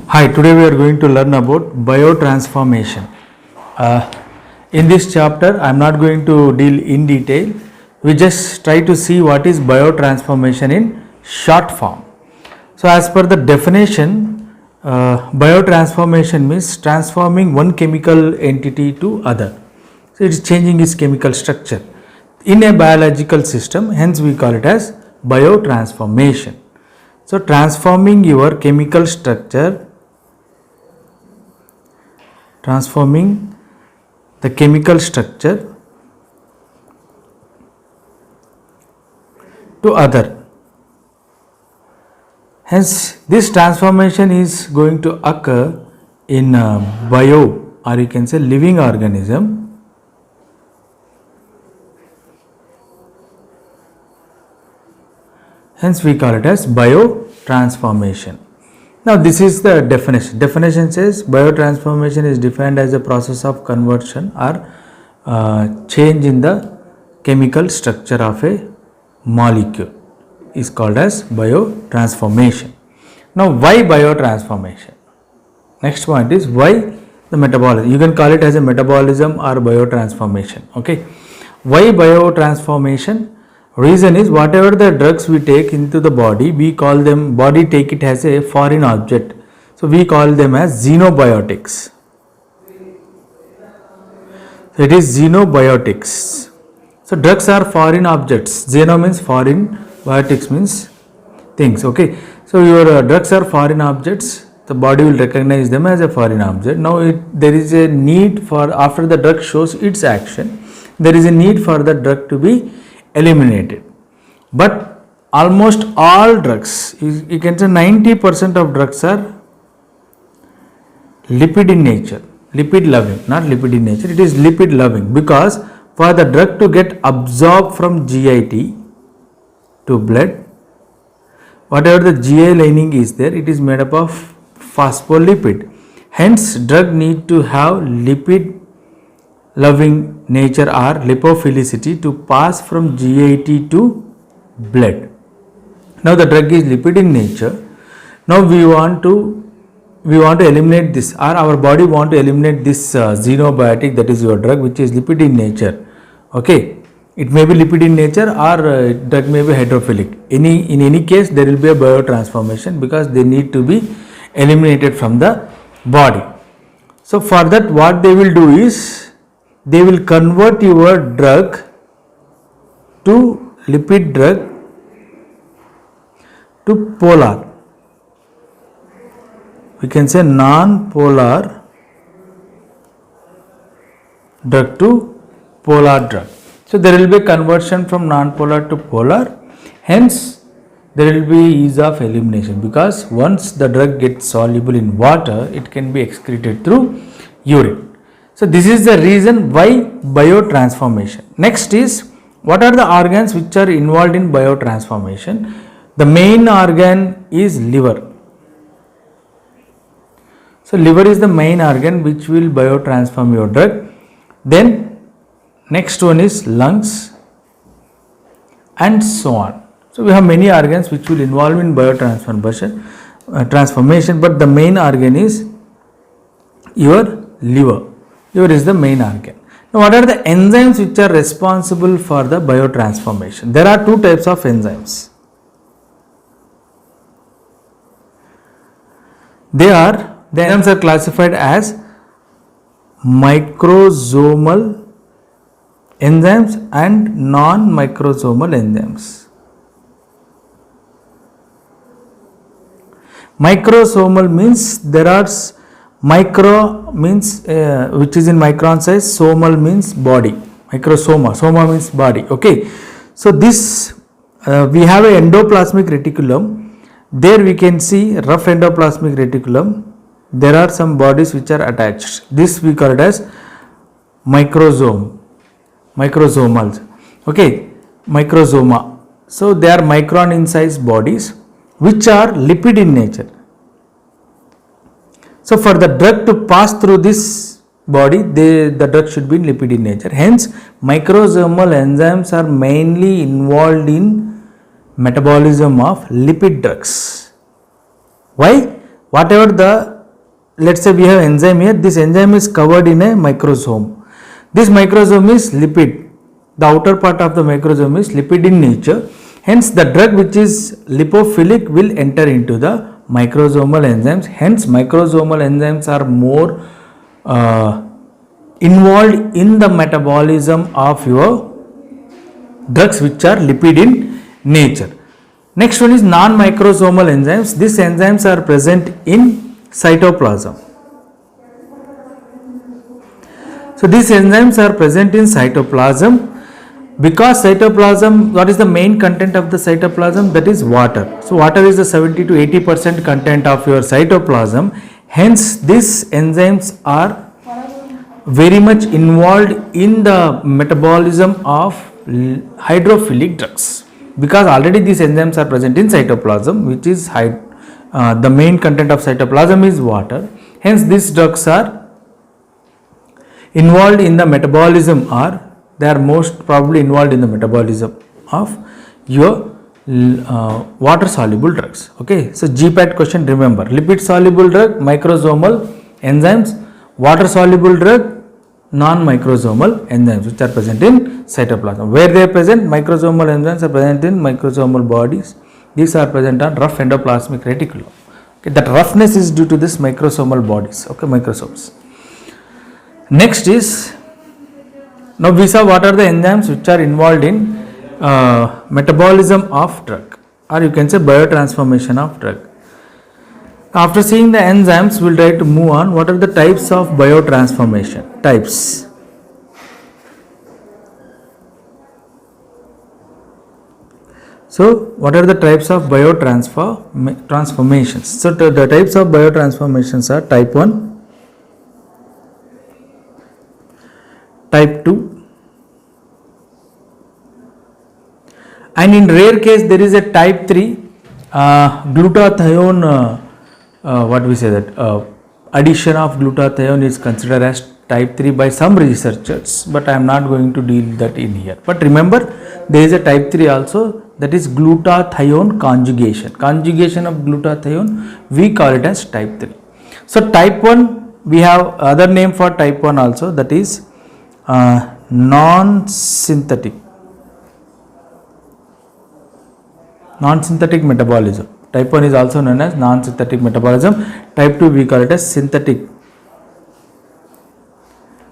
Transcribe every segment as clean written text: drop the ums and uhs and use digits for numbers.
Hi, today we are going to learn about biotransformation. In this chapter, I am not going to deal in detail. We just try to see what is biotransformation in short form. So, as per the definition, biotransformation means transforming one chemical entity to other. So, it is changing its chemical structure in a biological system, hence we call it as biotransformation. So, transforming your chemical structure, transforming the chemical structure to other. Hence, this transformation is going to occur in bio, or you can say living organism. Hence, we call it as biotransformation. Now, this is the definition. Definition says biotransformation is defined as a process of conversion or change in the chemical structure of a molecule is called as biotransformation. Now, why biotransformation? Next point is why the metabolism. You can call it as a metabolism or biotransformation. Okay. Why biotransformation? Reason is whatever the drugs we take into the body, we call them, body take it as a foreign object. So, we call them as xenobiotics. So, it is xenobiotics. So, drugs are foreign objects. Xeno means foreign, biotics means things. Okay. So, your drugs are foreign objects. The body will recognize them as a foreign object. Now, there is a need for, after the drug shows its action, there is a need for the drug to be eliminated. But almost all drugs, you can say 90% of drugs are lipid in nature, lipid loving, not lipid in nature, it is lipid loving, because for the drug to get absorbed from GIT to blood, whatever the GI lining is there, it is made up of phospholipid. Hence, drug need to have lipid loving nature or lipophilicity to pass from GIT to blood. Now, the drug is lipid in nature. Now, we want to eliminate this, or our body want to eliminate this xenobiotic, that is your drug, which is lipid in nature. Okay, it may be lipid in nature or drug may be hydrophilic. In any case, there will be a biotransformation because they need to be eliminated from the body. So, for that, what they will do is they will convert your drug to lipid drug to polar. We can say non-polar drug to polar drug. So, there will be a conversion from non-polar to polar. Hence, there will be ease of elimination, because once the drug gets soluble in water, it can be excreted through urine. So, this is the reason why biotransformation. Next is, what are the organs which are involved in biotransformation? The main organ is liver. So, liver is the main organ which will biotransform your drug. Then, next one is lungs and so on. So, we have many organs which will involve in biotransformation, but the main organ is your liver. Liver is the main organ. Now, what are the enzymes which are responsible for the biotransformation? There are two types of enzymes. The enzymes are classified as microsomal enzymes and non-microsomal enzymes. Microsomal means there are micro means which is in micron size, somal means body, microsoma, soma means body. Okay, so this we have a endoplasmic reticulum. There we can see rough endoplasmic reticulum. There are some bodies which are attached. This we call it as microsome, microsomals. Okay, microsoma. So they are micron in size bodies which are lipid in nature. So, for the drug to pass through this body, the drug should be lipid in nature. Hence, microsomal enzymes are mainly involved in metabolism of lipid drugs. Why? whatever the, let's say we have enzyme here, this enzyme is covered in a microsome. This microsome is lipid. The outer part of the microsome is lipid in nature. Hence, the drug which is lipophilic will enter into the microsomal enzymes. Hence, microsomal enzymes are more involved in the metabolism of your drugs which are lipid in nature. Next one is non-microsomal enzymes. These enzymes are present in cytoplasm. So these enzymes are present in cytoplasm. Because cytoplasm, what is the main content of the cytoplasm? That is water. So water is the 70 to 80% content of your cytoplasm. Hence these enzymes are very much involved in the metabolism of hydrophilic drugs. Because already these enzymes are present in cytoplasm, which is the main content of cytoplasm is water. Hence these drugs are involved in the metabolism, or they are most probably involved in the metabolism of your water soluble drugs. Okay, so GPAT question, remember, lipid soluble drug, microsomal enzymes, water soluble drug, non-microsomal enzymes which are present in cytoplasm. Where they are present? Microsomal enzymes are present in microsomal bodies. These are present on rough endoplasmic reticulum. Okay, that roughness is due to this microsomal bodies. Okay, microsomes. Next is, now we saw what are the enzymes which are involved in metabolism of drug, or you can say biotransformation of drug. After seeing the enzymes, we will try to move on. What are the types of biotransformation? Types. So, what are the types of biotransformations? So, the types of biotransformations are type 1, type 2, and in rare case there is a type 3, glutathione. What we say that addition of glutathione is considered as type 3 by some researchers, but I am not going to deal that in here. But remember, there is a type 3 also, that is glutathione conjugation. Conjugation of glutathione, we call it as type 3. So type 1, we have other name for type 1 also, that is non-synthetic metabolism. Type 1 is also known as non-synthetic metabolism. Type 2 we call it as synthetic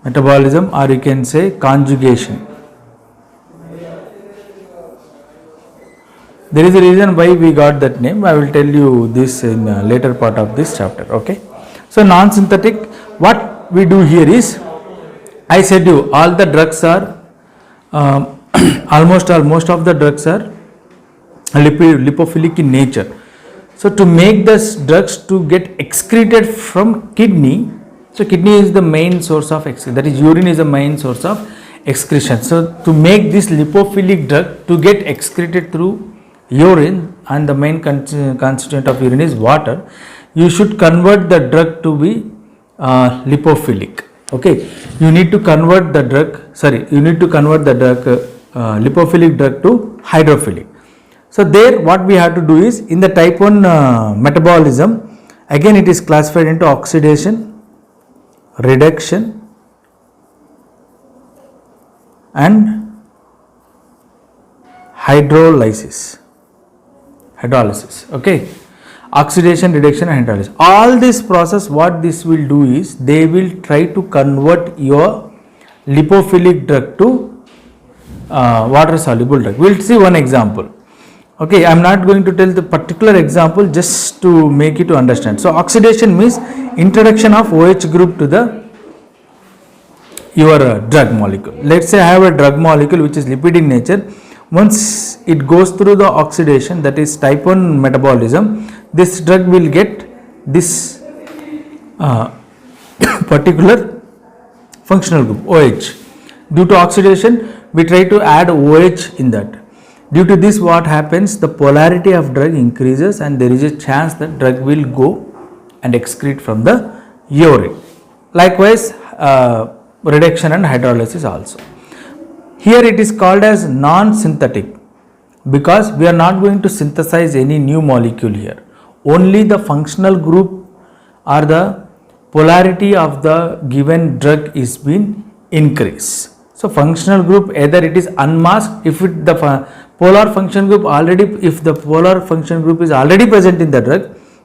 metabolism, or you can say conjugation. There is a reason why we got that name. I will tell you this in a later part of this chapter. Okay. So non-synthetic, what we do here is, I said you all the drugs are most of the drugs are lipophilic in nature. So to make this drugs to get excreted from kidney, so kidney is the main source of excretion, that is urine is the main source of excretion. So to make this lipophilic drug to get excreted through urine, and the main constituent of urine is water, you should convert the drug to be lipophilic. Okay, you need to convert the drug, lipophilic drug to hydrophilic. So there what we have to do is, in the type 1 metabolism, again it is classified into oxidation, reduction and hydrolysis. Okay, oxidation, reduction and hydrolysis. All this process, what this will do is, they will try to convert your lipophilic drug to water soluble drug. We will see one example. Okay, I am not going to tell the particular example, just to make you to understand. So oxidation means introduction of OH group to the your drug molecule. Let's say I have a drug molecule which is lipid in nature. Once it goes through the oxidation, that is type 1 metabolism, this drug will get this particular functional group OH. Due to oxidation, we try to add OH in that. Due to this, what happens, the polarity of drug increases and there is a chance that drug will go and excrete from the urine. Likewise, reduction and hydrolysis also. Here it is called as non-synthetic, because we are not going to synthesize any new molecule here. Only the functional group or the polarity of the given drug is been increased. So functional group, either it is unmasked, if the polar function group already, if the polar function group is already present in the drug,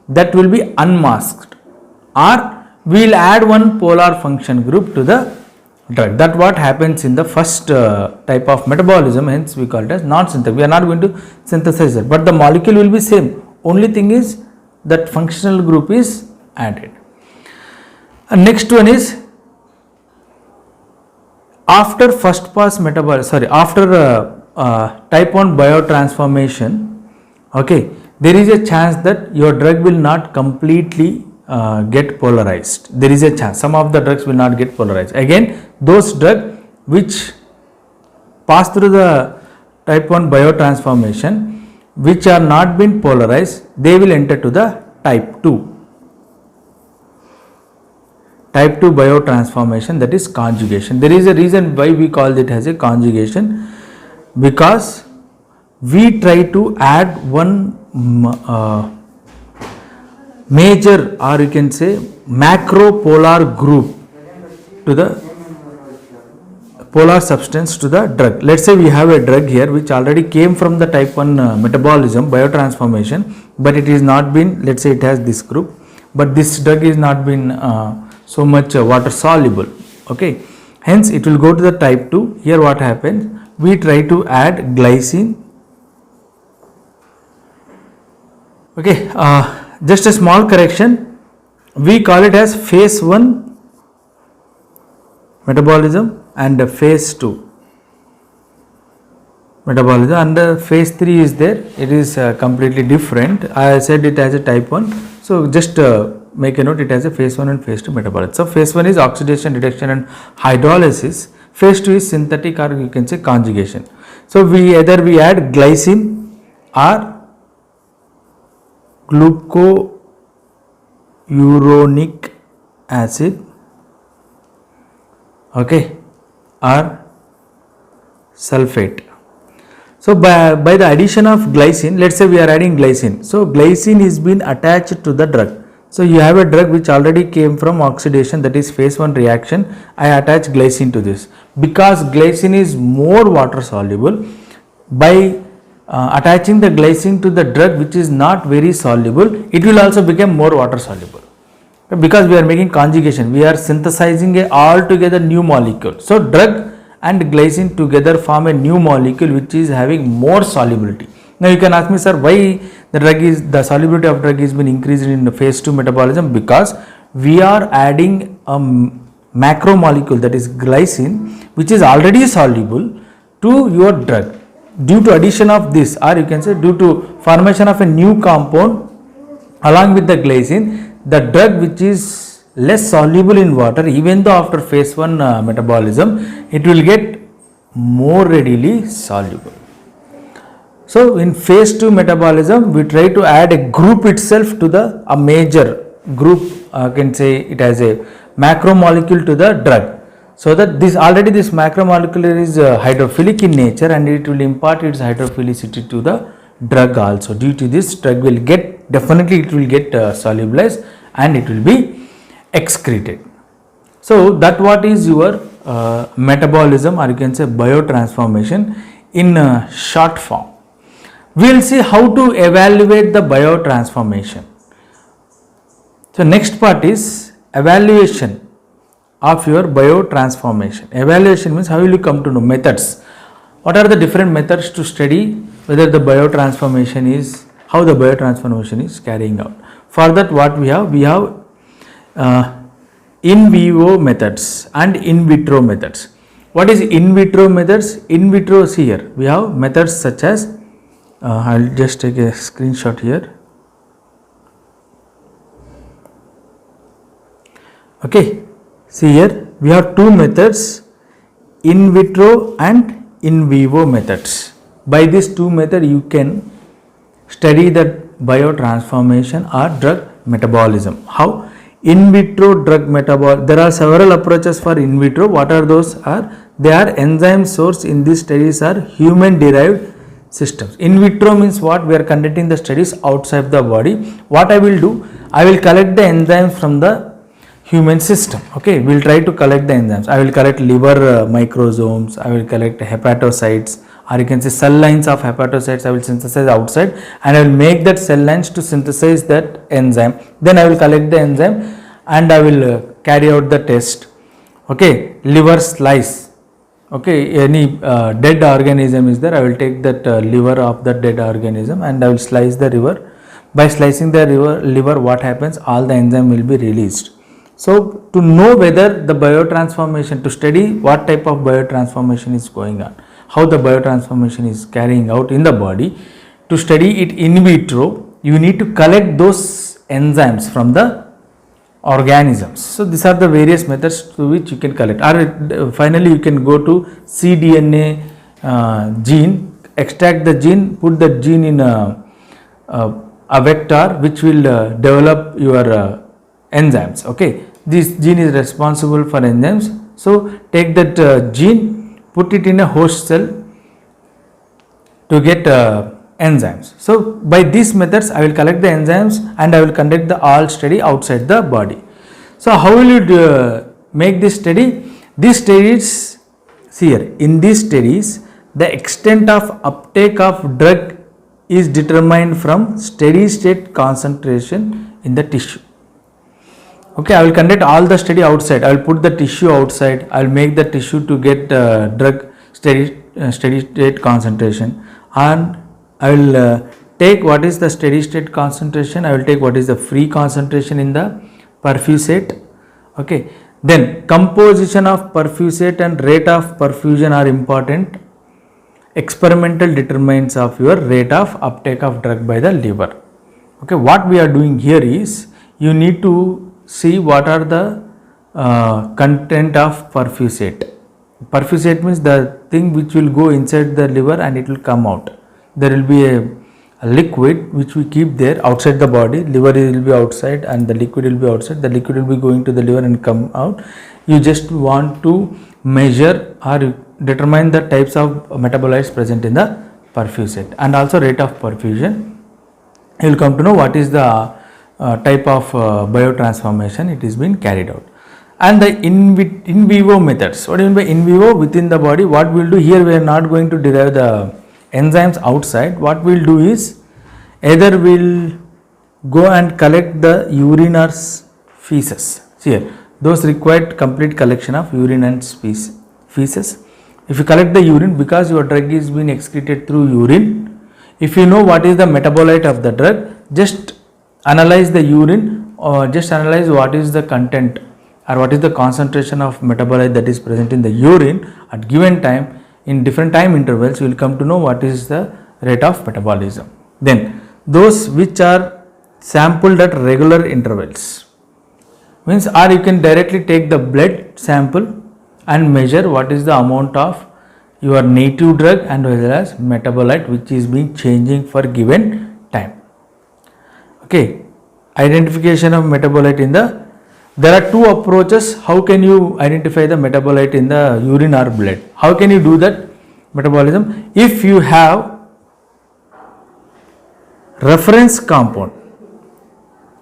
that will be unmasked, or we will add one polar function group to the drug. That what happens in the first type of metabolism, hence we call it as non-synthetic. We are not going to synthesize it, but the molecule will be same. Only thing is that functional group is added. And next one is after first pass metabolism, after type 1 biotransformation, okay, there is a chance that your drug will not completely get polarized. There is a chance some of the drugs will not get polarized. Again, those drugs which pass through the type 1 biotransformation, which are not been polarized, they will enter to the type 2. Type 2 biotransformation, that is conjugation. There is a reason why we call it as a conjugation, because we try to add one major, or you can say macropolar group to the polar substance to the drug. Let's say we have a drug here which already came from the type 1 metabolism biotransformation, but it is not been, let's say it has this group, but this drug is not been so much water soluble, okay, hence it will go to the type 2. Here what happens, we try to add glycine, okay, just a small correction, we call it as phase 1 metabolism and phase 2 metabolism, and phase 3 is there, it is completely different. I said it as a type 1, so just make a note, it has a phase 1 and phase 2 metabolism. So phase 1 is oxidation, reduction and hydrolysis, phase 2 is synthetic, or you can say conjugation. So we either we add glycine or glucouronic acid, okay, or sulfate. So by the addition of glycine, let's say we are adding glycine, so glycine is been attached to the drug. So you have a drug which already came from oxidation, that is phase 1 reaction, I attach glycine to this. Because glycine is more water soluble, by attaching the glycine to the drug which is not very soluble, it will also become more water soluble. Because we are making conjugation, we are synthesizing a altogether new molecule. So drug and glycine together form a new molecule which is having more solubility. Now you can ask me, sir, why the solubility of drug has been increased in the phase 2 metabolism? Because we are adding a macromolecule, that is glycine, which is already soluble, to your drug. Due to addition of this, or you can say due to formation of a new compound along with the glycine, the drug which is less soluble in water, even though after phase 1 metabolism, it will get more readily soluble. So in phase 2 metabolism, we try to add a group itself to a major group, can say it as a macromolecule to the drug, so that this macromolecule is hydrophilic in nature, and it will impart its hydrophilicity to the drug also. Due to this, drug will get, definitely it will get solubilized and it will be excreted. So that what is your metabolism, or you can say biotransformation in short form. We will see how to evaluate the biotransformation. So next part is evaluation of your biotransformation. Evaluation means how will you come to know methods. What are the different methods to study whether the biotransformation is, how the biotransformation is carrying out. For that what we have in vivo methods and in vitro methods. What is in vitro methods? In vitro, see here we have methods such as I'll just take a screenshot here. Okay, see here we have two methods, in vitro and in vivo methods. By these two methods you can study the biotransformation or drug metabolism. How? In vitro drug metabolism, there are several approaches for in vitro. What are those? They are enzyme source in these studies are human derived systems. In vitro means what? We are conducting the studies outside the body. What I will do, I will collect the enzymes from the human system. Okay, we'll try to collect the enzymes. I will collect liver microsomes, I will collect hepatocytes, or you can say cell lines of hepatocytes. I will synthesize outside and I will make that cell lines to synthesize that enzyme. Then I will collect the enzyme and I will carry out the test. Okay, liver slice. Okay, any dead organism is there, I will take that liver of that dead organism and I will slice the liver. By slicing the liver, what happens? All the enzyme will be released. So to know whether the biotransformation, to study what type of biotransformation is going on, how the biotransformation is carrying out in the body, to study it in vitro, you need to collect those enzymes from the organisms. So these are the various methods through which you can collect. Or finally you can go to cDNA gene, extract the gene, put the gene in a vector which will develop your enzymes. Okay, this gene is responsible for enzymes. So take that gene, put it in a host cell to get enzymes. So by these methods I will collect the enzymes and I will conduct the all study outside the body. So how will you make this study? These studies, see here, in these studies the extent of uptake of drug is determined from steady state concentration in the tissue. Okay, I will conduct all the study outside. I will put the tissue outside. I will make the tissue to get drug steady state concentration, and I will take what is the steady state concentration. I will take what is the free concentration in the perfusate. Okay, then composition of perfusate and rate of perfusion are important. Experimental determinants of your rate of uptake of drug by the liver. Okay, what we are doing here is you need to see what are the content of perfusate. Perfusate means the thing which will go inside the liver and it will come out. There will be a liquid which we keep there outside the body. Liver will be outside and the liquid will be outside. The liquid will be going to the liver and come out. You just want to measure or determine the types of metabolites present in the perfusate and also rate of perfusion. You will come to know what is the type of biotransformation it is being carried out. And the in vivo methods. What do you mean by in vivo? Within the body, what we will do here, we are not going to derive the enzymes outside. What we will do is either we will go and collect the urine or feces. See here, those required complete collection of urine and feces. If you collect the urine, because your drug is being excreted through urine, if you know what is the metabolite of the drug, just analyze the urine or just analyze what is the content or what is the concentration of metabolite that is present in the urine at given time. In different time intervals you will come to know what is the rate of metabolism. Then those which are sampled at regular intervals means, or you can directly take the blood sample and measure what is the amount of your native drug and as well as metabolite which is being changing for given time. Okay, identification of metabolite in the, there are two approaches. How can you identify the metabolite in the urine or blood? How can you do that metabolism? If you have reference compound,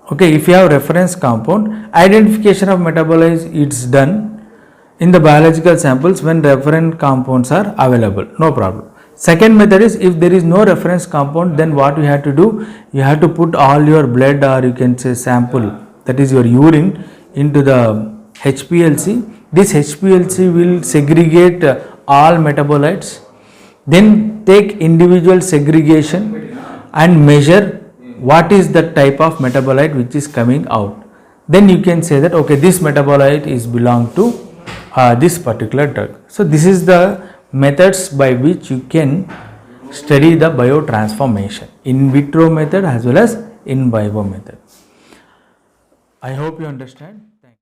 okay, if you have reference compound, identification of metabolites is done in the biological samples when reference compounds are available, no problem. Second method is, if there is no reference compound, then what you have to do, you have to put all your blood or you can say sample, that is your urine, into the HPLC. This HPLC will segregate all metabolites, then take individual segregation and measure what is the type of metabolite which is coming out. Then you can say that okay, this metabolite is belong to this particular drug. So this is the methods by which you can study the biotransformation, in vitro method as well as in vivo method. I hope you understand.